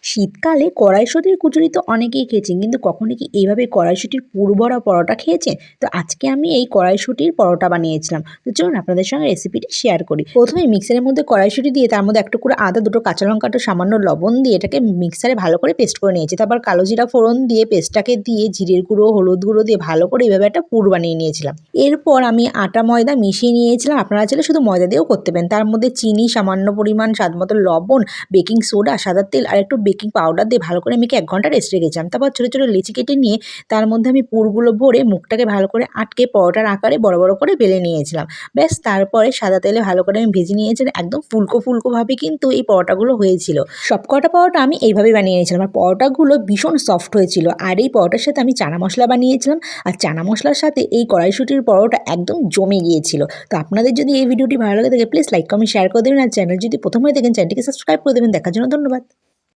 শীতকালে কড়াইশুঁটির কচুরি তো অনেকেই খেয়েছেন, কিন্তু কখনো কি এইভাবে কড়াইশুঁটির পুর ভরা পরোটা খেয়েছেন? তো আজকে আমি এই কড়াইশুঁটির পরোটা বানিয়েছিলাম। তো চলুন আপনাদের সঙ্গে রেসিপিটি শেয়ার করি। প্রথমে মিক্সারের মধ্যে কড়াইশুঁটি দিয়ে তার মধ্যে একটু করে আদা, দুটো কাঁচা লঙ্কা, একটু সামান্য লবণ দিয়ে এটাকে মিক্সারে ভালো করে পেস্ট করে নিয়েছি। তারপর কালো জিরা ফোড়ন দিয়ে পেস্টটাকে দিয়ে জিরের গুঁড়ো, হলুদ গুঁড়ো দিয়ে ভালো করে এইভাবে একটা পুর বানিয়ে নিয়েছিলাম। এরপর আমি আটা ময়দা মিশিয়ে নিয়েছিলাম। আপনারা চাইলে শুধু ময়দা দিয়েও করতে পারেন। তার মধ্যে চিনি, সামান্য পরিমাণ স্বাদ মতো লবণ, বেকিং সোডা, সাদা তেল আর একটু বেকিং পাউডার দিয়ে ভালো করে মেখে 1 ঘন্টা রেস্ট রেখেছিলাম। তারপর ছোটো ছোটো লেচি কেটে নিয়ে তার মধ্যে আমি পুরগুলো ভরে মুখটাকে ভালো করে আটকে পরোটার আকারে বড় বড় করে বেলে নিয়েছিলাম। ব্যাস, তারপরে সাদা তেলে ভালো করে আমি ভেজে নিয়েছিলাম। একদম ফুলকো ফুলকোভাবে কিন্তু এই পরোটাগুলো হয়েছিল। সবকটা পরোটা আমি এইভাবেই বানিয়ে নিয়েছিলাম। আর পরোটাগুলো ভীষণ সফট হয়েছিল। আর এই পরোটার সাথে আমি চানা মশলা বানিয়েছিলাম। আর চানা মশলার সাথে এই কড়াইশুঁটির পরোটা একদম জমে গিয়েছিল। তো আপনাদের যদি এই ভিডিওটি ভালো লাগে থাকে প্লিজ লাইক, কমেন্ট, শেয়ার করে দেবেন। আর চ্যানেল যদি প্রথম হয়ে দেখেন চ্যানেলটিকে সাবস্ক্রাইব করে দেবেন। দেখার জন্য ধন্যবাদ।